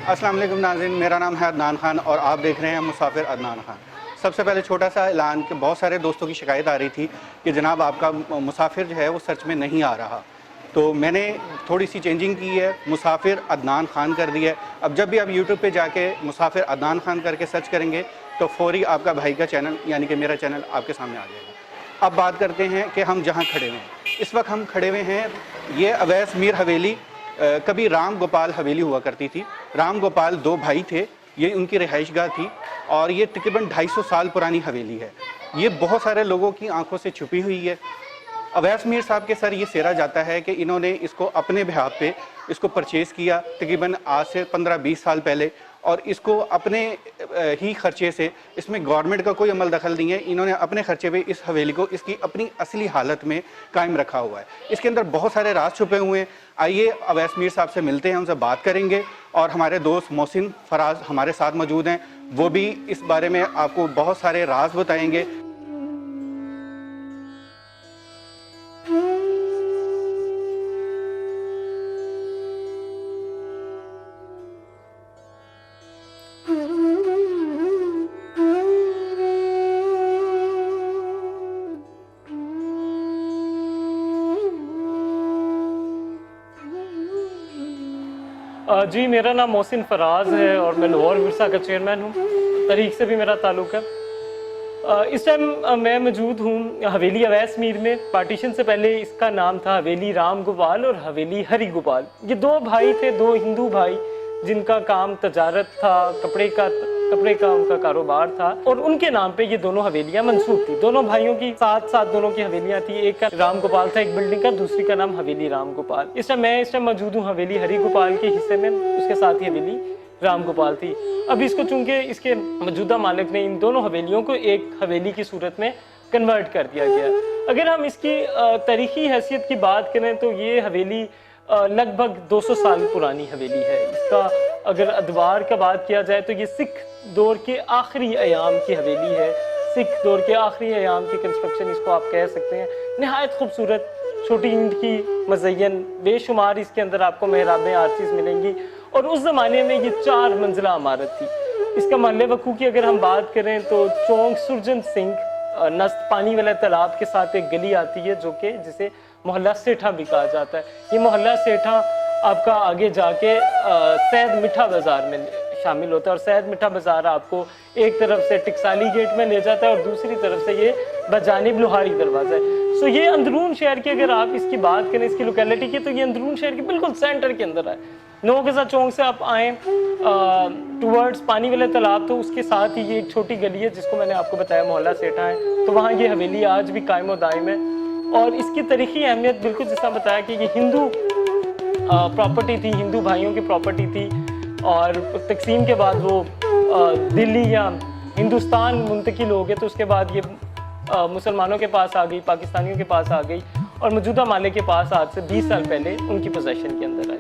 अस्सलाम वालेकुम नाज़रीन, मेरा नाम है अदनान खान और आप देख रहे हैं मुसाफिर अदनान खान। सबसे पहले छोटा सा ऐलान कि बहुत सारे दोस्तों की शिकायत आ रही थी कि जनाब आपका मुसाफिर जो है वो सर्च में नहीं आ रहा, तो मैंने थोड़ी सी चेंजिंग की है, मुसाफिर अदनान खान कर दिया है। अब जब भी आप यूट्यूब पे जाके मुसाफिर अदनान खान करके सर्च करेंगे तो फौरी आपका भाई का चैनल यानी कि मेरा चैनल आपके सामने आ जाएगा। अब बात करते हैं कि हम जहाँ खड़े हुए हैं, इस वक्त हम खड़े हुए हैं, ये अवैस मीर हवेली, कभी राम गोपाल हवेली हुआ करती थी। राम गोपाल दो भाई थे, ये उनकी रिहाइशगाह थी और ये तकरीबन 250 साल पुरानी हवेली है। ये बहुत सारे लोगों की आंखों से छुपी हुई है। अवैस मीर साहब के सर ये सेरा जाता है कि इन्होंने इसको अपने बिहाफ पे इसको परचेज़ किया तकरीबन आज से 15-20 साल पहले, और इसको अपने ही खर्चे से, इसमें गवर्नमेंट का कोई अमल दखल नहीं है, इन्होंने अपने खर्चे पे इस हवेली को इसकी अपनी असली हालत में कायम रखा हुआ है। इसके अंदर बहुत सारे राज छुपे हुए हैं। आइए अवैस मीर साहब से मिलते हैं, उनसे बात करेंगे और हमारे दोस्त मोहसिन फराज हमारे साथ मौजूद हैं, वो भी इस बारे में आपको बहुत सारे राज बताएंगे। जी, मेरा नाम मोहसिन फराज है और मैं लाहौर विरसा का चेयरमैन हूँ। तरीक से भी मेरा ताल्लुक़ है। इस टाइम मैं मौजूद हूँ हवेली अवैस मीर में। पार्टीशन से पहले इसका नाम था हवेली राम गोपाल और हवेली हरी गोपाल। ये दो भाई थे, दो हिंदू भाई, जिनका काम तजारत था, कपड़े का उनका कारोबार था और उनके नाम पे ये दोनों हवेलियां मंसूब थी। दोनों भाइयों की साथ साथ दोनों की हवेलियां थी। एक का राम गोपाल था एक बिल्डिंग का, दूसरी का नाम हवेली राम गोपाल। इस टाइम मौजूद हूँ हवेली हरी गोपाल के हिस्से में, उसके साथ ही हवेली राम गोपाल थी। अब इसको चूंकि इसके मौजूदा मालिक ने इन दोनों हवेलियों को एक हवेली की सूरत में कन्वर्ट कर दिया गया। अगर हम इसकी तारीखी हैसियत की बात करें तो ये हवेली लगभग 200 साल पुरानी हवेली है। इसका अगर अदवार का बात किया जाए तो ये सिख दौर के आखिरी अयाम की हवेली है। सिख दौर के आखिरी अयाम की कंस्ट्रक्शन इसको आप कह सकते हैं। नहायत खूबसूरत छोटी ईंट की मज़यन, बेशुमार इसके अंदर आपको मेहराबें आर्चीज़ मिलेंगी और उस ज़माने में ये 4 मंजिला इमारत थी। इसका महल्ले वकू की अगर हम बात करें तो चौंक सुरजन सिंह नस्त पानी वाले तालाब के साथ एक गली आती है जो कि जिसे मोहल्ला सेठा भी कहा जाता है। ये मोहल्ला सेठा आपका आगे जाके सैयद मिठा बाज़ार में शामिल होता है और सैयद मिठा बाज़ार आपको एक तरफ से टिकसाली गेट में ले जाता है और दूसरी तरफ से ये बजानिब लोहारी दरवाज़ा है। सो ये अंदरून शहर की अगर आप इसकी बात करें, इसकी लोकेलिटी की, तो ये अंदरून शहर के बिल्कुल सेंटर के अंदर है। 9 गज़ा चौंक से आप आएँ टूवर्ड्स पानी वाले तालाब, तो उसके साथ ही ये एक छोटी गली है जिसको मैंने आपको बताया मोहल्ला सेठा है। तो वहाँ ये हवेली आज भी कायम और दायम है और इसकी तारीखी अहमियत बिल्कुल जिसका बताया कि ये हिंदू प्रॉपर्टी थी, हिंदू भाइयों की प्रॉपर्टी थी और तकसीम के बाद वो दिल्ली या हिंदुस्तान मुंतकिल हो गए, तो उसके बाद ये मुसलमानों के पास आ गई, पाकिस्तानियों के पास आ गई और मौजूदा मालिक के पास आज से 20 साल पहले उनकी पोजेशन के अंदर आई।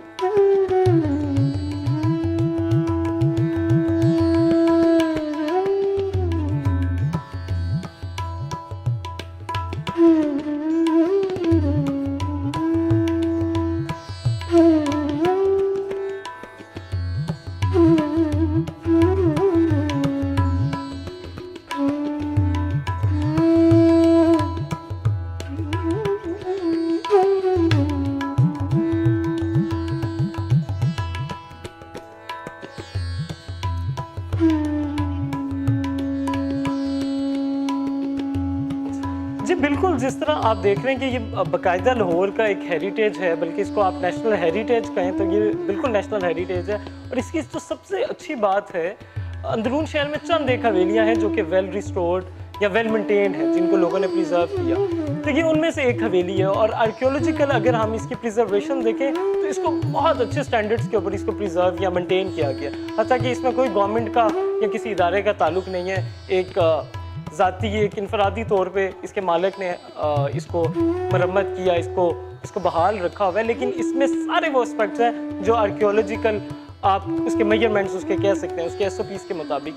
जी बिल्कुल, जिस तरह आप देख रहे हैं कि ये बाकायदा लाहौर का एक हेरिटेज है, बल्कि इसको आप नेशनल हेरिटेज कहें तो ये बिल्कुल नेशनल हेरिटेज है। और इसकी जो सबसे अच्छी बात है, अंदरून शहर में चंद एक हवेलियाँ हैं जो कि वेल रिस्टोर्ड या वेल मेंटेन्ड है, जिनको लोगों ने प्रिजर्व किया, तो ये उनमें से एक हवेली है। और आर्कियोलॉजिकल अगर हम इसकी प्रिजर्वेशन देखें तो इसको बहुत अच्छे स्टैंडर्ड्स के ऊपर इसको प्रिजर्व या मेंटेन किया गया, हत्ता कि इसमें कोई गवर्नमेंट का या किसी इदारे का ताल्लुक नहीं है। एक ज़ाती एक इनफरादी तौर पे इसके मालिक ने इसको मरम्मत किया, इसको बहाल रखा हुआ है। लेकिन इसमें सारे वो एस्पेक्ट्स हैं जो आर्कियोलॉजिकल आप उसके मेजरमेंट्स उसके कह सकते हैं, उसके SOPs के मुताबिक।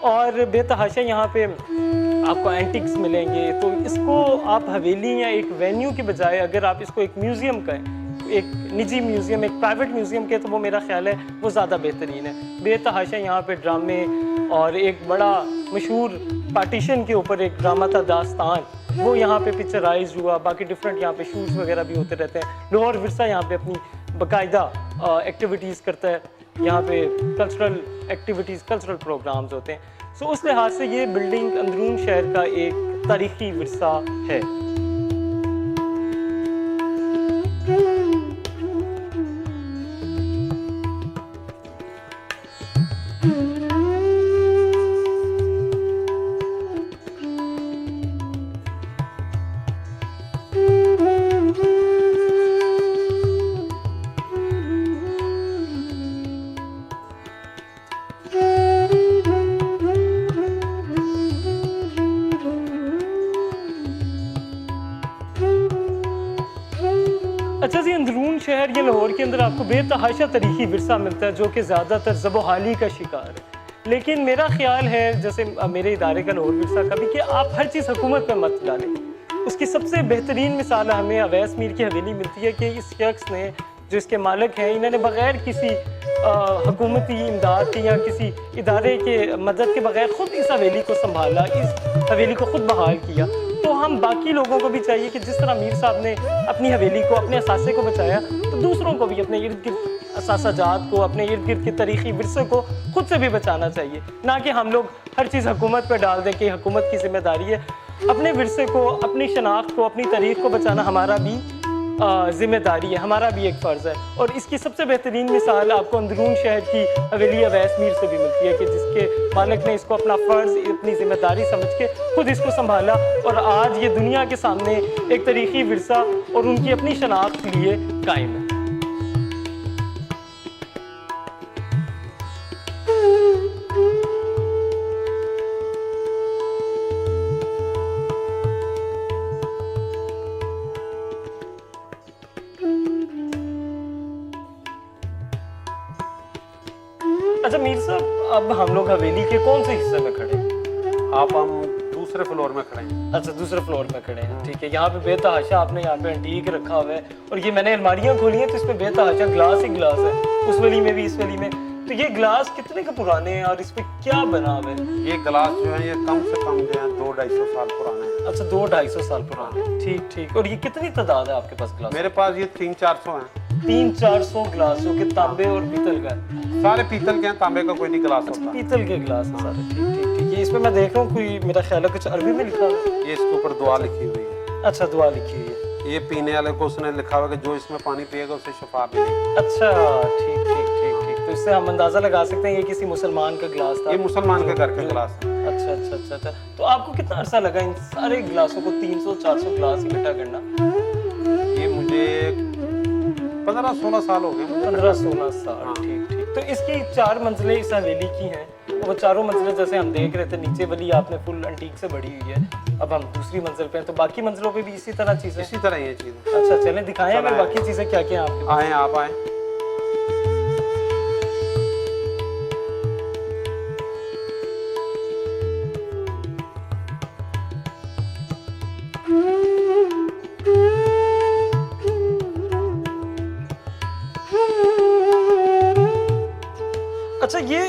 और बेतहाशा यहाँ पे आपको एंटिक्स मिलेंगे। तो इसको आप हवेली या एक वेन्यू के बजाय अगर आप इसको एक म्यूज़ियम कहें एक निजी म्यूज़ियम, एक प्राइवेट म्यूज़ियम के, तो वो मेरा ख्याल है वो ज़्यादा बेहतरीन है। बेतहाशा यहाँ पे ड्रामे, और एक बड़ा मशहूर पार्टीशन के ऊपर एक ड्रामा था दास्तान, वो यहाँ पे पिक्चराइज हुआ। बाकी डिफरेंट यहाँ पे शूट्स वगैरह भी होते रहते हैं। लाहौर विरसा यहाँ पे अपनी बाकायदा एक्टिविटीज़ करता है, यहाँ पे कल्चरल एक्टिविटीज़, कल्चरल प्रोग्राम्स होते हैं। सो उस लिहाज से ये बिल्डिंग अंदरून शहर का एक तारीखी विरसा है। अच्छा जी, अंदरून शहर या लाहौर के अंदर आपको बेतहाशा तारीखी विरसा मिलता है जो कि ज़्यादातर ज़बोहाली का शिकार है। लेकिन मेरा ख्याल है, जैसे मेरे इदारे का लाहौर विरसा का भी, कि आप हर चीज़ हुकूमत पे मत डालें। उसकी सबसे बेहतरीन मिसाल हमें अवैस मीर की हवेली मिलती है कि इस शख्स ने, जो इसके मालिक हैं, इन्होंने बग़ैर किसी हुकूमती इमदाद के या किसी इदारे के मदद के बग़ैर ख़ुद इस हवेली को संभाला, इस हवेली को ख़ुद बहाल किया। तो हम बाकी लोगों को भी चाहिए कि जिस तरह मीर साहब ने अपनी हवेली को, अपने असासे को बचाया, तो दूसरों को भी अपने इर्द गिर्द असासाजात को, अपने इर्द गिर्द के तारीखी विरसे को खुद से भी बचाना चाहिए। ना कि हम लोग हर चीज़ हुकूमत पर डाल दें कि हुकूमत की जिम्मेदारी है। अपने विरसे को, अपनी शनाख्त को, अपनी तारीख को बचाना हमारा भी जिम्मेदारी है, हमारा भी एक फ़र्ज़ है। और इसकी सबसे बेहतरीन मिसाल आपको अंदरून शहर की हवेली अवैस मीर से भी मिलती है कि जिसके मालिक ने इसको अपना फ़र्ज़, अपनी जिम्मेदारी समझ के खुद इसको संभाला, और आज ये दुनिया के सामने एक तारीखी विरसा और उनकी अपनी शनाख्त के लिए कायम है। अच्छा मीर साहब, अब हम लोग हवेली के कौन से हिस्से में खड़े हैं? हम दूसरे फ्लोर में खड़े हैं। अच्छा, दूसरे फ्लोर में खड़े हैं, ठीक है। यहाँ पे बेतहाशा आपने यहाँ पे एंटीक रखा हुआ है, और ये मैंने अलमारियाँ खोली हैं तो इसमें बेतहाशा ग्लास ही ग्लास है, उस वाली में भी, इस वाली में। तो ये ग्लास कितने का पुराने हैं और इस पे क्या बना हुआ है? ये ग्लास जो है ये कम से कम जो है 200-250 साल पुराने हैं। अच्छा, 200-250 साल पुराने, ठीक ठीक। और ये कितनी तादाद है आपके पास ग्लास? मेरे पास ये 300-400 हैं। 300-400 ग्लासों के, तांबे और पीतल का? सारे पीतल के हैं, तांबे का कोई नहीं ग्लास अच्छा, होता। पीतल के ग्लास हैं सारे, ठीक ठीक ठीक। ये इसमें मैं देख रहा हूँ कोई, मेरा ख्याल है कुछ अरबी में लिखा है। ये इसके ऊपर दुआ लिखी हुई है। अच्छा, दुआ लिखी हुई है। ये पीने वाले को उसने लिखा हुआ कि जो इसमें पानी पिएगा उसे शिफा मिलेगी। अच्छा, ठीक ठीक ठीक ठीक। तो इससे हम अंदाजा लगा सकते हैं ये किसी मुसलमान का ग्लास था। ये मुसलमान के घर का ग्लास है। अच्छा अच्छा अच्छा अच्छा। तो आपको कितना अरसा लगा इन सारे ग्लासों को 300-400 ग्लास इकट्ठा करना? ये मुझे 15-16 साल हो गए। 15-16 साल, हाँ। ठीक ठीक। तो इसकी 4 मंजिलें इस हवेली की हैं, वो चारों मंजिलें जैसे हम देख रहे थे, नीचे वाली आपने फुल एंटीक से बड़ी हुई है। अब हम दूसरी मंजिल पे हैं, तो बाकी मंजिलों पे भी इसी तरह चीज़ें? इसी तरह ये चीज़। अच्छा, चलें दिखाएं हमें बाकी चीज़ें क्या क्या हैं आपके पास। आए आप आए। अच्छा, ये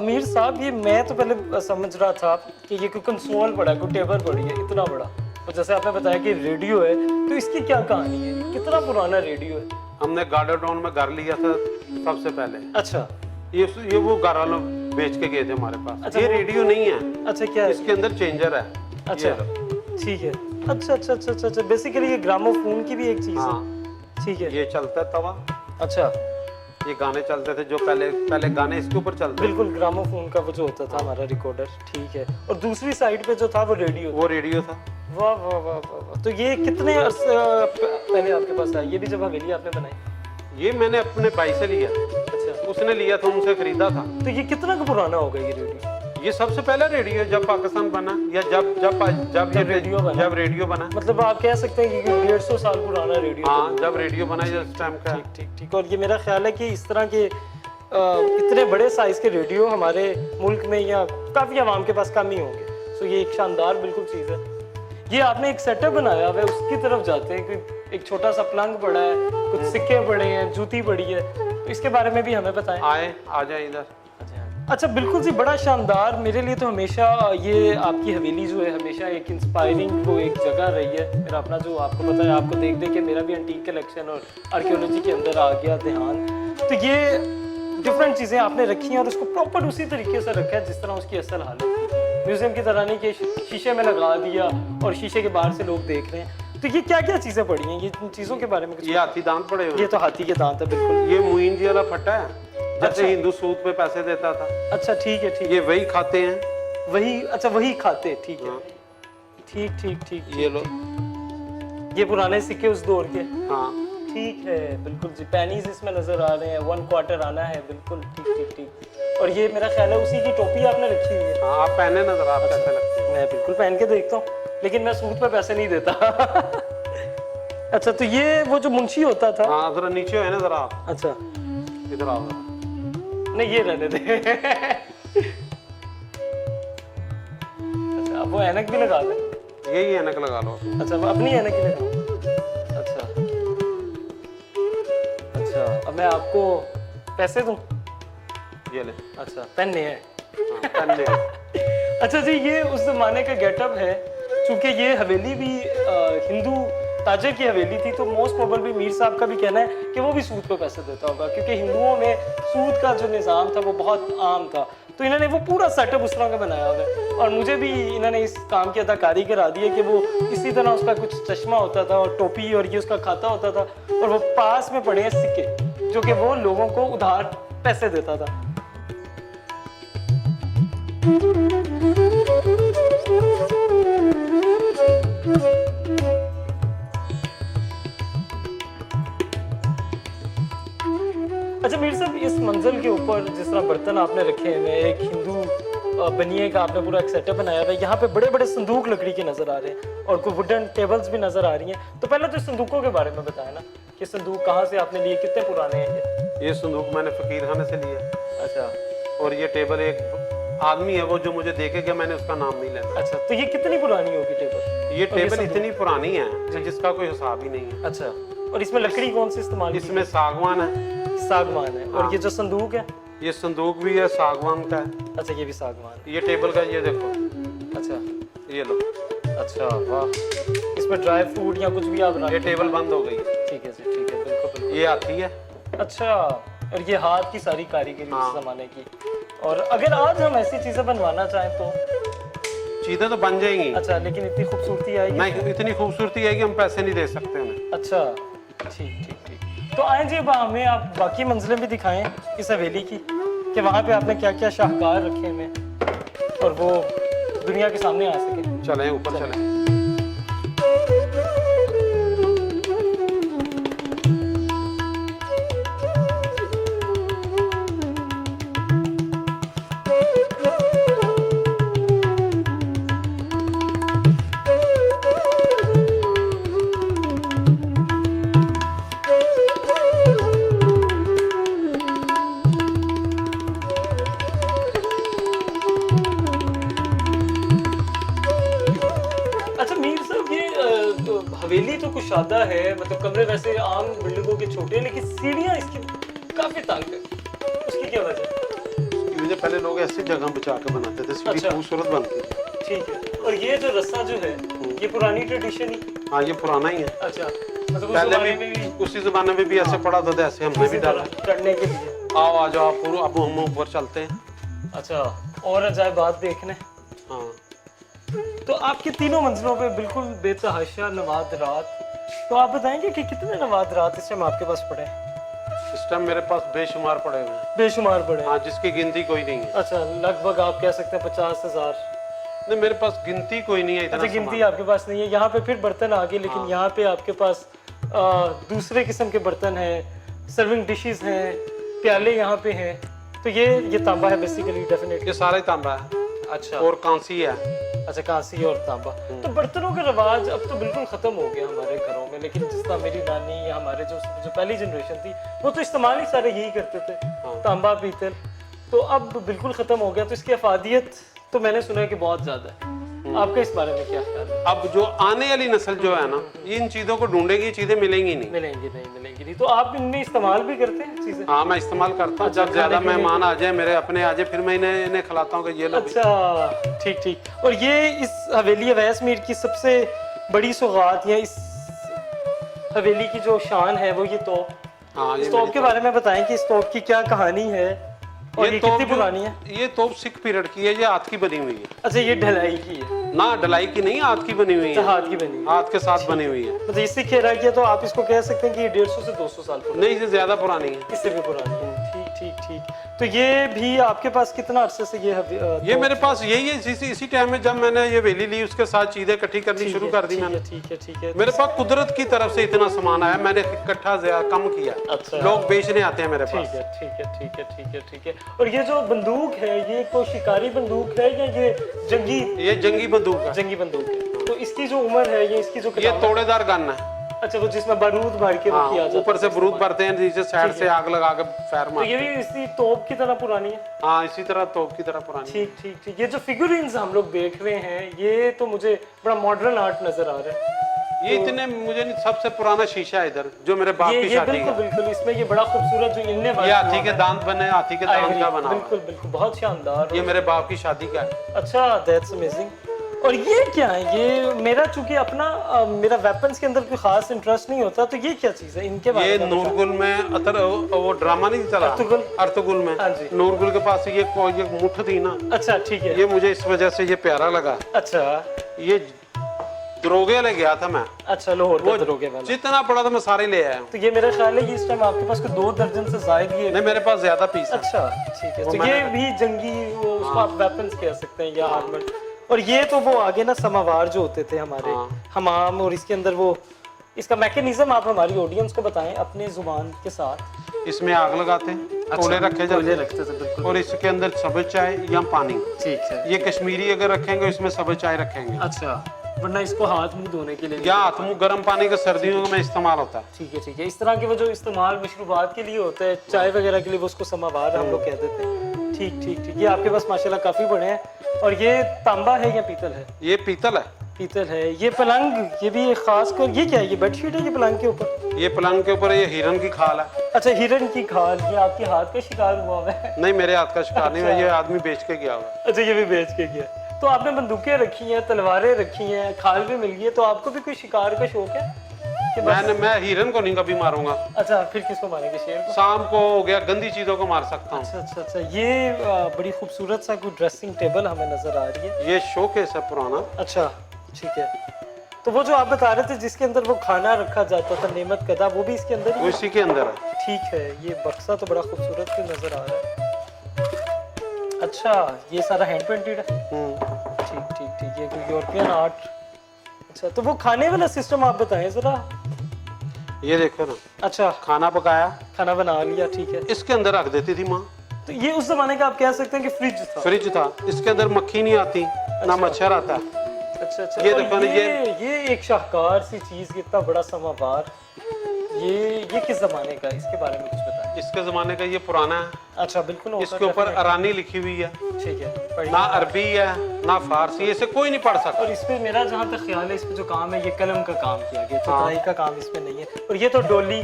मीर साहब, ये मैं तो पहले समझ रहा था कि ये कोई कंसोल पड़ा है, कोई टेबल पड़ी है इतना बड़ा, और जैसे आपने बताया कि रेडियो है, तो इसकी क्या कहानी है? कितना पुराना रेडियो है? हमने गार्डन टाउन में घर लिया था सबसे पहले। अच्छा, ये वो घर वाले बेच के गए थे हमारे पास। अच्छा, ये वो- रेडियो नहीं है। अच्छा, क्या है? इसके अंदर चेंजर है। अच्छा, ये लो। ठीक है। अच्छा अच्छा अच्छा अच्छा अच्छा। बेसिकली ये ग्रामोफोन की भी एक चीज़ हाँ, है, ठीक है। ये चलता है तवा। अच्छा, ये गाने चलते थे जो पहले गाने इसके ऊपर चलते थे। बिल्कुल ग्रामोफोन का वो जो होता था हमारा रिकॉर्डर, ठीक है। और दूसरी साइड पे जो था वो रेडियो। वो रेडियो था। वाह वाह वाह वाह वाह। तो ये कितने अरसे पहले आपके पास आया? ये भी जब हवेली आपने बनाई? ये मैंने अपने भाई से लिया। अच्छा, उसने लिया था, उनसे खरीदा था। तो ये कितना का पुराना होगा ये रेडियो? ये सबसे पहला रेडियो जब पाकिस्तान बना, या जब रेडियो बना। मतलब आप कह सकते हैं कि 150 साल पुराना रेडियो। हाँ, जब रेडियो बना इस टाइम का। ठीक ठीक ठीक। और ये मेरा ख्याल है कि इस तरह के इतने बड़े साइज के रेडियो हमारे मुल्क में या काफ़ी आवाम के पास कम ही होंगे। सो ये एक शानदार बिल्कुल चीज़ है। ये आपने एक सेटअप बनाया हुआ है, उसकी तरफ जाते हैं कि एक छोटा सा पलंग पड़ा है, कुछ सिक्के पड़े हैं, जूती पड़ी है, तो इसके बारे में भी हमें बताएं। आए, आ जाए इधर। अच्छा, बिल्कुल जी, बड़ा शानदार। मेरे लिए तो हमेशा ये आपकी हवेली जो है हमेशा एक इंस्पायरिंग वो एक जगह रही है। मेरा अपना जो आपको पता है, आपको देख देख के मेरा भी एंटीक कलेक्शन और आर्कियोलॉजी के अंदर आ गया ध्यान। तो ये डिफरेंट चीज़ें आपने रखी हैं और उसको प्रॉपर उसी तरीके से रखा है जिस तरह उसकी असल हालत थी। म्यूजियम की तरह नहीं कि शीशे में लगा दिया और शीशे के बाहर से लोग देख रहे हैं। तो ये क्या क्या चीज़ें पड़ी हैं, ये चीज़ों के बारे में कुछ? ये हाथी दांत पड़े हुए ये तो हाथी के दांत है बिल्कुल। ये मुइन जी वाला फट्टा है, जैसे अच्छा। हिंदू सूद पे पैसे देता था। अच्छा ठीक है, ठीक ये वही खाते हैं। वही, अच्छा वही खाते, ठीक है। हाँ। ठीक ठीक ठीक। ये लो। ये पुराने सिक्के उस दौर के। हाँ, ठीक है, बिल्कुल जी। पेनीज इसमें नजर आ रहे हैं, 1 क्वार्टर आना है, बिल्कुल ठीक ठीक ठीक। और ये मेरा ख्याल है उसी की टोपी आपने रखी हुई है। हाँ, आप पहने नजर, आप कैसे लगते हैं? मैं बिल्कुल पहन के देखता हूँ, लेकिन मैं सूद पे पैसे नहीं देता। अच्छा, तो ये वो जो मुंशी होता था। हाँ, जरा नीचे है ना जरा आप। अच्छा, इधर आओ। नहीं ये रहने दे। अच्छा, अब वो ऐनक भी लगा दे। यही ऐनक लगा लो। अच्छा, अब अपनी ऐनक ही लगाऊं। अच्छा अच्छा, अब मैं आपको पैसे दूं? ये ले। अच्छा, पहनने हैं। हाँ, पहन ले। अच्छा जी, ये उस जमाने का गेटअप है। चूंकि ये हवेली भी हिंदू ताजिर की हवेली थी, तो मोस्ट प्रोबेबली मीर साहब का भी कहना है कि वो भी सूद पे पैसे देता होगा, क्योंकि हिंदुओं में सूद का जो निज़ाम था वो बहुत आम था। तो इन्होंने वो पूरा सेटअप उस तरह का बनाया हुआ है, और मुझे भी इन्होंने इस काम की अदाकारी करा दी है कि वो इसी तरह उसका कुछ चश्मा होता था और टोपी, और ये उसका खाता होता था, और वो पास में पड़े हैं सिक्के जो कि वो लोगों को उधार पैसे देता था। अच्छा मीर साहब, इस मंजिल के ऊपर जिस तरह बर्तन आपने रखे हुए हैं, एक हिंदू बनिए का आपने पूरा एक सेटअप बनाया हुआ है। यहाँ पे बड़े बड़े संदूक लकड़ी के नजर आ रहे हैं और कोई वुडन टेबल्स भी नजर आ रही हैं। तो पहले तो संदूकों के बारे में बताया ना कि संदूक कहाँ से आपने लिए, कितने पुराने हैं ये संदूक मैंने फकीर खाने से लिया। अच्छा और ये टेबल एक आदमी है वो जो मुझे देखेगा, मैंने उसका नाम नहीं लेना। अच्छा, तो ये कितनी पुरानी होगी टेबल? ये और ये टेबल संदूक? इतनी पुरानी है कि जिसका कोई हिसाब ही नहीं है। अच्छा, और इसमें लकड़ी कौन सी इस्तेमाल की इसमें सागवान है। गई? सागवान है। और हाँ। ये जो संदूक है? ये संदूक भी है, सागवान का है। अच्छा, ये भी सागवान है। ये टेबल का ये देखो, अच्छा ये लो। अच्छा, वाह। इसमें ड्राई फ्रूट या कुछ भी आप ये टेबल बंद हो गई है। ठीक है जी, ठीक है, बिल्कुल बिल्कुल। ये आती है। अच्छा, और ये हाथ की सारी कारीगरी हाँ। उस जमाने की। और अगर आज हम ऐसी चीजें बनवाना चाहें तो? चीजें तो बन जाएंगी। अच्छा, लेकिन इतनी खूबसूरती आएगी? नहीं, इतनी खूबसूरती है कि हम पैसे नहीं दे सकते उन्हें। अच्छा, ठीक ठीक ठीक। तो आए जी, अब हमें आप बाकी मंजिलें भी दिखाएं इस हवेली की, कि वहाँ पे आपने क्या क्या शाहकार रखे हैं और वो दुनिया के सामने आ सके। चलें ऊपर चलें। अच्छा मीर साहब, ये हवेली तो कुशादा है, मतलब कमरे वैसे आम बिल्डिंगों के छोटे हैं, लेकिन सीढ़ियाँ इसकी काफी तंग है। उसकी क्या वजह है? मुझे पहले लोग ऐसी जगह बचा के बनाते थे, सीढ़ी अच्छा। खूबसूरत बनती थी। ठीक है। और ये जो रस्सा जो है, ये पुरानी ट्रेडिशन ही? हाँ, ये पुराना ही है। अच्छा, मतलब उस पहले जमाने में भी उसी जमाने में भी ऐसे पड़ा था, तो ऐसे हमने भी डाला। चढ़ने के लिए। आओ आ जाओ आप, अब हम ऊपर चलते हैं। अच्छा, और अजायबात देखने। हाँ, तो आपके तीनों मंजिलों पे बिल्कुल बेतहाशा नवादरात। तो आप बताएंगे कि कितने नवादरात इस टाइम आपके पास पड़े हैं? इस टाइम मेरे पास बेशुमार पड़े हुए हैं। बेशुमार पड़े हैं। हाँ, जिसकी गिनती कोई नहीं है। अच्छा, लगभग आप कह सकते हैं 50,000। नहीं, मेरे पास गिनती कोई नहीं है इतना। अच्छा, गिनती सामान। आपके पास नहीं है। यहाँ पे फिर बर्तन आ गए, लेकिन हाँ। यहाँ पे आपके पास दूसरे किस्म के बर्तन हैं, सर्विंग डिशेस हैं, प्याले यहाँ पे हैं। तो ये तांबा है बेसिकली, डेफिनेटली। ये सारा ही तांबा है। अच्छा, और कांसी है। अच्छा, कांसी और तांबा। तो बर्तनों का रिवाज अब तो बिल्कुल खत्म हो गया हमारे घरों में, लेकिन जिस तरह मेरी नानी या हमारे जो पहली जनरेशन थी, वो तो इस्तेमाल ही सारे यही करते थे, तांबा पीतल। तो अब बिल्कुल खत्म हो गया। तो इसकी अफादियत तो मैंने सुना है कि बहुत ज्यादा है। आपका इस बारे में क्या ख्याल है? अब जो आने वाली नस्ल जो है ना, इन चीजों को ढूंढेगी, ये चीजें मिलेंगी नहीं। मिलेंगी नहीं। तो आप इनमें इस्तेमाल भी करते हैं चीजें? हाँ, मैं इस्तेमाल करता हूँ। जब ज्यादा मेहमान आ जाए, मेरे अपने आ जाए, फिर मैं इन्हें खिलाता हूँ कि ये लो। अच्छा, ठीक। और ये इस हवेली अवैस मीर की सबसे बड़ी सौगात या इस हवेली की जो शान है वो ये तोप। हाँ, इस तोप के बारे में बताएं कि इस तोप की क्या कहानी है और ये कितनी पुरानी है? ये तोप सिख पीरियड की है, ये हाथ की बनी हुई है। अच्छा, ये ढलाई की है ना, ढलाई की नहीं, हाथ की बनी हुई है। हाथ की बनी, हाथ के साथ बनी हुई है। मतलब इससे खेरा किया तो आप इसको कह सकते हैं कि ये 150 से 200 साल पुरानी। नहीं, इससे ज्यादा पुरानी है। इससे भी पुरानी है। ठीक। तो ये भी आपके पास कितना अरसे से ये मेरे पास यही है। इसी टाइम में जब मैंने ये वेली ली, उसके साथ चीजें इकट्ठी करनी शुरू कर दी मैंने। ठीक है। मेरे पास कुदरत की तरफ से इतना सामान आया, मैंने इकट्ठा कम किया। अच्छा। लोग बेचने आते हैं मेरे पास। ठीक है। और ये जो बंदूक है, ये कोई शिकारी बंदूक है या ये जंगी? ये जंगी बंदूक है। जंगी बंदूक है। तो इसकी जो उम्र है, ये इसकी जो ये तोड़ेदार गन है। अच्छा, वो जिसमें बारूद भर के वो किया जाता है। ऊपर से बारूद भरते हैं, नीचे साइड से आग लगा के फायर तो मारते ये भी इसी तोप की तरह पुरानी है? हाँ, इसी तरह तोप की तरह पुरानी। ठीक। ये जो फिगुरिन्स हम लोग देख रहे हैं, ये तो मुझे बड़ा मॉडर्न आर्ट नजर आ रहा है। ये इतने मुझे नहीं, सबसे पुराना शीशा है इधर, जो मेरे बाप की शादी का। बिल्कुल। इसमें ये बड़ा खूबसूरत जो इनने ये हाथी के दांत बने, हाथी के दांत का बना। बिल्कुल बहुत शानदार। ये मेरे बाप की शादी का है। अच्छा, दैट्स अमेजिंग। और ये क्या है? ये मेरा चूंकि अपना मेरा वेपन्स के अंदर कोई खास इंटरेस्ट नहीं होता, तो ये क्या चीज है? इनके बारे में नूरगुल में वो ड्रामा नहीं चला अर्तुगुल में। हाँ जी। नूरगुल के पास ये मुठ थी ना। अच्छा, ठीक है। ये मुझे इस वजह से ये प्यारा लगा। अच्छा, ये दरोगे ले गया था मैं। अच्छा, लाहौर का दरोगे वाला। जितना पड़ा था मैं सारे ले आया। तो ये मेरा ख्याल है कि इस टाइम आपके पास कोई 2 दर्जन से ज्यादा ही है। नहीं, मेरे पास ज्यादा पीस है। अच्छा, ठीक है। तो ये भी जंगी, उसको आप वेपन्स कह सकते हैं या आर्मर। और ये तो वो आगे ना समावार जो होते थे हमारे हमाम, और इसके अंदर वो इसका मैकेनिज्म आप हमारी ऑडियंस को बताएं अपने जुबान के साथ। इसमें आग लगाते हैं, कोले रखे जाते हैं, और इसके अंदर सब्ज चाय या पानी। ठीक है। ये कश्मीरी अगर रखेंगे, इसमें सब्ज चाय रखेंगे। अच्छा, वरना इसको हाथ मुंह धोने के लिए या हाथ मुंह गर्म पानी का सर्दियों में इस्तेमाल होता है। ठीक है। इस तरह के वो जो इस्तेमाल मशरूबात के लिए होते हैं, चाय वगैरह के लिए, वो उसको समावार हम लोग कह देते हैं। ठीक। ये आपके पास माशाल्लाह काफी बड़े हैं। और ये तांबा है या पीतल है? ये पीतल है। पीतल है। ये पलंग, ये भी एक खास कर, ये क्या है? ये बेडशीट है ये पलंग के ऊपर? ये पलंग के ऊपर ये हिरन की खाल है। अच्छा, हिरन की खाल। ये आपके हाथ का शिकार हुआ है? नहीं, मेरे हाथ का शिकार नहीं है, ये आदमी बेच के गया हुआ। अच्छा, ये भी बेच के गया। तो आपने बंदूकें रखी हैं, तलवारें रखी हैं, खाल भी मिल गई है, तो आपको भी कोई शिकार का शौक है कि मैं हिरन को नहीं कभी मारूंगा। अच्छा, फिर किसको मारेंगे? शेर को? शाम को हो गया, गंदी चीजों को मार सकता हूँ। अच्छा। ये बड़ी खूबसूरत सा कोई ड्रेसिंग टेबल हमें नजर आ रही है। ये शोकेस है पुराना। अच्छा, ठीक है। तो वो जो आप बता रहे थे जिसके अंदर वो खाना रखा जाता था, नेमत कदा, वो भी इसके अंदर ही? इसी के अंदर है। ठीक है। ये बक्सा तो बड़ा खूबसूरत नजर आ रहा है। अच्छा, ये सारा हैंड पेंटेड है। ठीक। ये कोई यूरोपियन आर्ट। अच्छा, तो वो खाने वाला सिस्टम आप बताएं जरा। ये देखो ना। अच्छा, खाना पकाया, खाना बना लिया। ठीक है। इसके अंदर रख देती थी माँ। तो ये उस जमाने का आप कह सकते हैं कि फ्रिज था। इसके अंदर मक्खी नहीं आती, ना मच्छर आता। अच्छा। ये देखो ना, ये एक शाहकार सी चीज, कितना बड़ा समावार। ये किस जमाने का? इसके बारे में कुछ बताएं। इसके जमाने का ये पुराना है। अच्छा, बिल्कुल। इसके ऊपर अरानी लिखी हुई है। ठीक है। ना अरबी है ना फारसी, इसे कोई नहीं पढ़ सकता। और इसमें मेरा जहाँ तक ख्याल है, इसमें जो काम है ये कलम का काम किया गया, चतराई का काम इसमें नहीं है। और ये तो डोली,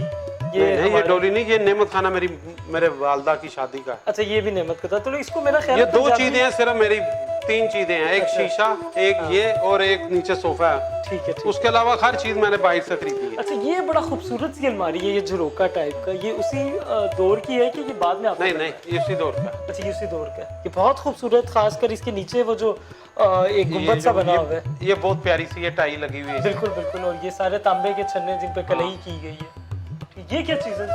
ये डोली नहीं, ये नेमत खाना मेरे वालदा की शादी का। अच्छा, ये भी नेमत का था। तो इसको मेरा ख्याल ये 2 चीजें हैं सिर्फ मेरी, 3 चीजें हैं। एक शीशा, एक ये, और एक नीचे सोफा है। ठीक है। उसके अलावा हर चीज मैंने बाहर से खरीदी है। अच्छा, ये बड़ा खूबसूरत सी अलमारी है, ये झरोका टाइप का। ये उसी दौर की है कि ये बाद में? नहीं, ये उसी दौर का। अच्छा, ये उसी दौर का। ये बहुत खूबसूरत, खासकर इसके नीचे वो जो एक गुंबद सा बना हुआ है, ये बहुत प्यारी सी ये टाई लगी हुई है। बिल्कुल। और ये सारे तांबे के छन्ने जिन पे कलई की गई है। ये क्या चीज है?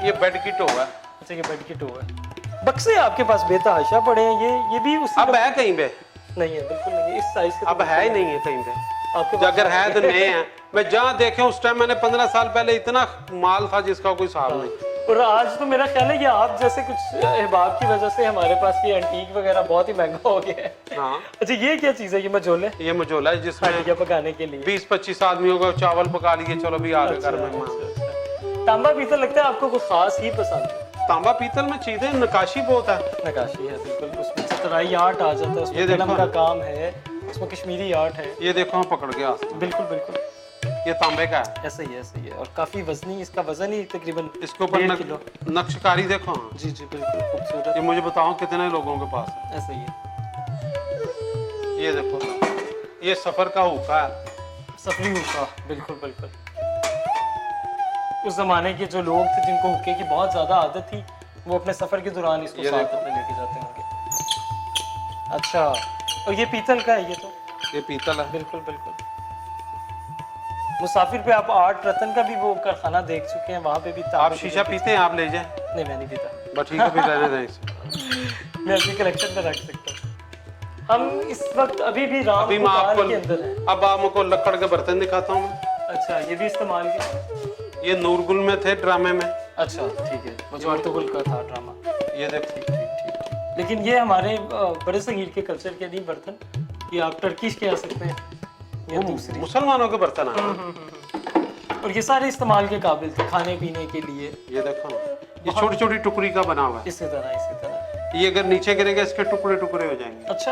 ये बेड की टो है। अच्छा, ये बेड की टो है। बक्से आपके पास बेतहाशा पड़े हैं। ये भी उसी अब है कहीं पे? नहीं है, बिल्कुल नहीं है। इस साइज के अब है ही नहीं है कहीं पे। आपके अगर है तो नए हैं। मैं जहाँ देखे उस टाइम मैंने 15 साल पहले इतना माल था जिसका कोई हिसाब नहीं। और आज तो मेरा ख्याल है कि आप जैसे कुछ अहबाब की वजह से हमारे पास ये एंटीक वगैरह बहुत ही महंगा हो गया है। हाँ। अच्छा, ये क्या चीज है? ये मजोले? ये मजोला है जिसमें पकाने के लिए 20-25 आदमियों को चावल पका लिए, चलो भी आ गए घर में। तांबा पीतल लगता है आपको कुछ खास ही पसंद है? तांबा पीतल में चीजें नकाशी बहुत है। नकाशी है, बिल्कुल। उसमें चतराई आर्ट आ जाता है, उसमें कलम का काम है, इसमें कश्मीरी आर्ट है। ये देखो मैं पकड़ गया आसमान। बिल्कुल बिल्कुल ये तांबे का है। ऐसा ही है, ऐसा ही है। और काफ़ी वजनी, इसका वजन ही तकरीबन इसके ऊपर 1.5 किलो। नक्शकारी देखो। हाँ। जी जी बिल्कुल खूबसूरत। ये मुझे बताओ कितने लोगों के पास है। ऐसा ही है। ये देखो ये सफर का हुक्का है। सफरी हुक्का, बिल्कुल बिल्कुल। उस जमाने के जो लोग थे जिनको हुक्के की बहुत ज़्यादा आदत थी, वो अपने सफ़र के दौरान इसको ये साथ देखो। अपने लेके जाते होंगे। अच्छा, और ये पीतल का है ये तो। ये पीतल है। बिल्कुल बिल्कुल। मुसाफिर पे आप आर्ट रतन का भी वो कारखाना देख चुके हैं, वहाँ पे भी आप ताबे शीशा पीते हैं? आप ले जाएं। नहीं मैं नहीं पीता, बस ठीक है, फिर रहने दें इसे। मैं अपनी कलेक्शन में रख सकता हूँ। हम इस वक्त अभी भी राम अभी मैं आपको के अंदर हैं। अब आपको लकड़ के बर्तन दिखाता हूँ। अच्छा, ये भी इस्तेमाल किया। ये नूरगुल में थे ड्रामे में। अच्छा ठीक है, वो जो अर्तुगरुल का था ड्रामा। ये देखो। ठीक। लेकिन ये हमारे बड़े सगीर के कल्चर के नहीं बर्तन, ये आप टर्किश कह सकते हैं या दूसरी। मुसलमानों के बर्तन है। और ये सारे इस्तेमाल के काबिल थे खाने पीने के लिए। ये देखो ना, ये छोटी छोटी टुकड़ी का बना हुआ है। इसी तरह। ये अगर नीचे गिरेगा इसके टुकड़े टुकड़े हो जाएंगे। अच्छा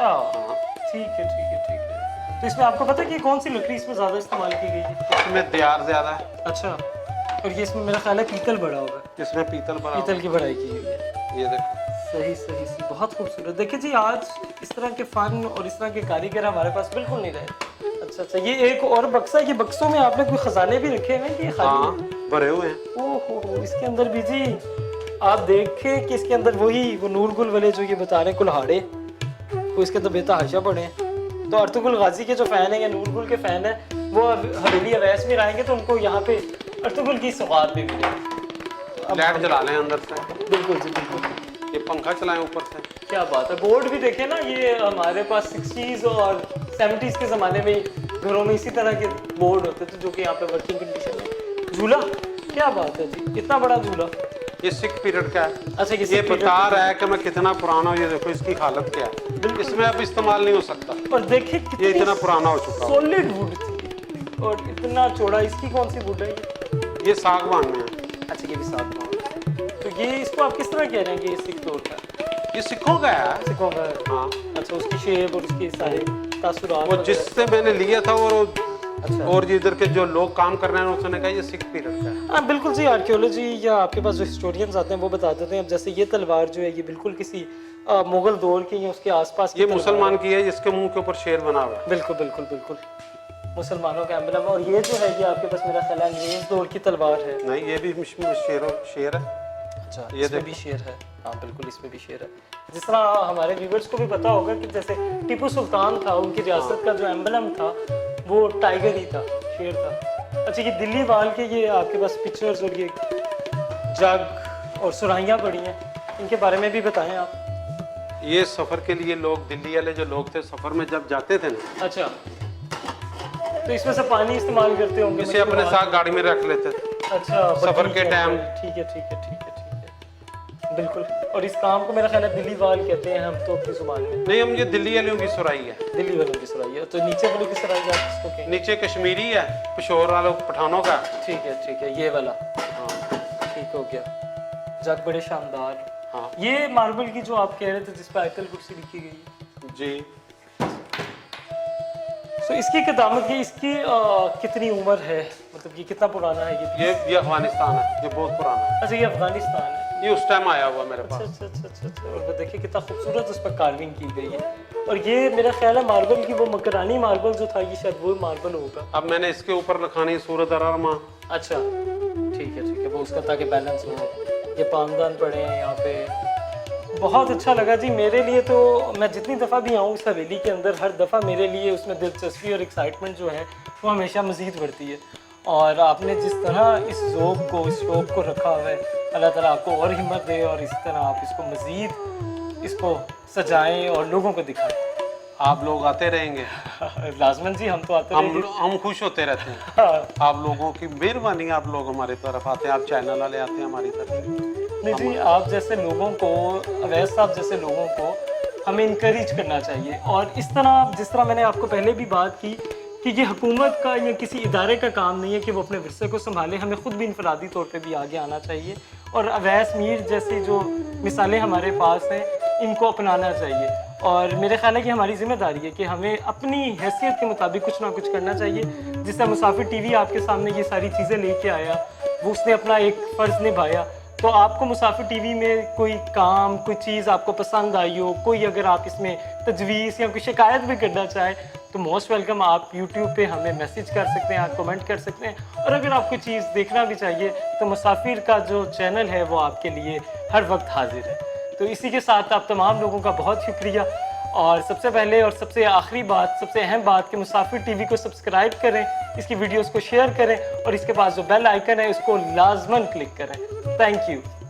ठीक है ठीक है ठीक है। तो इसमें आपको पता है कि कौन सी लकड़ी इसमें ज़्यादा इस्तेमाल की गई है? इसमें दियार ज्यादा है। अच्छा, और ये इसमें मेरा ख्याल है पीतल बड़ा होगा। इसमें पीतल बना हुआ पीतल की बढ़ाई की हुई है। है। ये देखो। सही सही सही, बहुत खूबसूरत। देखिए जी, आज इस तरह के फन और इस तरह के कारीगर हमारे पास बिल्कुल नहीं रहे। अच्छा अच्छा, ये एक और बक्सा है। ये बक्सों में आपने कोई खजाने भी रखे हैं कि ये खाली हाँ है? भरे हुए हैं। ओहो, इसके अंदर भी जी आप देखें कि इसके अंदर वही वो नूरगुल वाले जो ये बता रहे हैं कुल्हाड़े, वो इसके अंदर बेतहाशा पड़े हैं। तो अर्तुगरुल गाजी के जो फैन है या नूरगुल के फैन है, वो हवेली अवैस में आएंगे तो उनको यहाँ पे अर्तुगरुल की सौगात भी मिलेगी। लाइट जला लें अंदर से। बिल्कुल जी बिल्कुल। ये पंखा चलाएं ऊपर से। क्या बात है। बोर्ड भी देखे ना, ये हमारे पास 60s और 70s के ज़माने में घरों में इसी तरह के बोर्ड होते थे जो कि यहाँ पे वर्किंग कंडीशन में। झूला, क्या बात है जी, इतना बड़ा झूला। ये सिख पीरियड का है। अच्छा, ये बता रहा है कि मैं कितना पुराना हूँ। ये देखो इसकी हालत क्या है। इसमें अब इस्तेमाल नहीं हो सकता। और देखिए ये इतना पुराना हो चुका है। सॉलिड वुड थी और इतना चौड़ा। इसकी कौन सी वुड है ये? ये सागवान में है। अच्छा, ये भी साथ में। तो ये इसको आप किस तरह कह रहे हैं कि ये सिख दौर का? ये सिखों का है। सिखों का। हाँ। अच्छा, उसकी शेप और उसके सारे तासुरात वो जिससे मैंने लिया था और अच्छा। और इधर के जो लोग काम कर रहे हैं उसने कहा ये सिख पीरियड का है। हाँ बिल्कुल जी, आर्कियोलॉजी या आपके पास जो हिस्टोरियंस आते हैं वो बता देते हैं। अब जैसे ये तलवार जो है ये बिल्कुल किसी मुगल दौर की या उसके आसपास की ये तलवार मुसलमान है। की है जिसके मुंह के ऊपर शेर बना हुआ है। बिल्कुल बिल्कुल बिल्कुल, मुसलमानों का एम्बलम। और ये जो है ये आपके पास मेरा ख्याल है अंग्रेज दौर की तलवार है। नहीं, ये भी शेर है। अच्छा, ये इसमें भी शेर है। हाँ बिल्कुल, इसमें भी शेर है। जिस तरह हमारे व्यूअर्स को भी पता होगा कि जैसे टीपू सुल्तान था, उनकी रियासत का जो एम्बलम था वो टाइगर ही था, शेर था। अच्छा, ये दिल्ली वाल के ये आपके पास पिक्चर्स और ये जग और सुराहियाँ पड़ी हैं, इनके बारे में भी बताएं आप। ये सफर के लिए लोग, दिल्ली वाले जो लोग थे सफर में जब जाते थे ना, अच्छा, तो इसमें से पानी इस्तेमाल करते होंगे? इसे अपने साथ गाड़ी में रख लेते थे। अच्छा, सफर के टाइम। ठीक है ठीक है ठीक है ठीक है, बिल्कुल। और इस काम को मेरा ख्याल है दिल्ली वाल कहते हैं हम तो अपनी जुबान में। नहीं, हम ये दिल्ली वालों की सुराही है। दिल्ली वालों की सुराही है। तो नीचे वालों की सुराही आप किसको कहेंगे? नीचे कश्मीरी है, पेशोर वालों पठानों का। ठीक है, ये वाला। हाँ। ठीक हो गया। जग बड़े शानदार। हाँ ये मार्बल की जो आप कह रहे थे जिस पर आयतल कुर्सी लिखी गई है जी। तो इसकी क़दामत की इसकी कितनी उम्र है, मतलब ये कितना पुराना है ये अफगानिस्तान है, ये बहुत पुराना है। अच्छा, ये अफगानिस्तान है। ये उस टाइम आया हुआ मेरे पास। अच्छा अच्छा अच्छा अच्छा। और देखिए कितना खूबसूरत उस पर कार्विंग की गई है। और ये मेरा ख्याल है मार्बल की वो मकरानी मार्बल जो था, ये शायद वो मार्बल होगा। अब मैंने इसके ऊपर लिखानी सूरत अरमा। अच्छा ठीक है, वो उसका ताकि बैलेंस हो। ये पामदान पड़े हैं यहाँ पे। बहुत अच्छा लगा जी मेरे लिए। तो मैं जितनी दफ़ा भी आऊँ इस हवेली के अंदर, हर दफ़ा मेरे लिए उसमें दिलचस्पी और एक्साइटमेंट जो है वो हमेशा मज़ीद बढ़ती है। और आपने जिस तरह इस ज़ौक़ को, इस शौक़ को रखा हुआ है, अल्लाह ताला आपको और हिम्मत दे और इस तरह आप इसको मज़ीद इसको सजाएं और लोगों को दिखाएं। आप लोग आते रहेंगे। लाजमन जी, हम तो आते रहेंगे। हम खुश होते रहते हैं। हाँ। आप लोगों की मेहरबानी, आप लोग हमारी तरफ आते हैं, आप चैनल वाले आते हैं हमारी तरफ। नहीं जी, आप जैसे लोगों को, अवैस साहब जैसे लोगों को हमें इनकरेज करना चाहिए। और इस तरह, जिस तरह मैंने आपको पहले भी बात की कि ये हुकूमत का या किसी इदारे का काम नहीं है कि वो अपने विरसे को संभाले, हमें ख़ुद भी इनफरादी तौर पे भी आगे आना चाहिए। और अवैस मीर जैसी जो मिसालें हमारे पास हैं इनको अपनाना चाहिए। और मेरे ख्याल है कि हमारी जिम्मेदारी है कि हमें अपनी हैसियत के मुताबिक कुछ ना कुछ करना चाहिए। जिससे मुसाफिर टीवी आपके सामने ये सारी चीज़ें लेके आया, वो उसने अपना एक फ़र्ज़ निभाया। तो आपको मुसाफिर टीवी में कोई काम, कोई चीज़ आपको पसंद आई हो, कोई अगर आप इसमें तजवीज़ या कोई शिकायत भी करना चाहें तो मोस्ट वेलकम। आप यूट्यूब पे हमें मैसेज कर सकते हैं, आप कमेंट कर सकते हैं। और अगर आपको चीज़ देखना भी चाहिए तो मुसाफिर का जो चैनल है वो आपके लिए हर वक्त हाजिर है। तो इसी के साथ आप तमाम लोगों का बहुत शुक्रिया। और सबसे पहले और सबसे आखिरी बात, सबसे अहम बात कि मुसाफिर टीवी को सब्सक्राइब करें, इसकी वीडियोस को शेयर करें और इसके पास जो बेल आइकन है उसको लाजमन क्लिक करें। Thank you.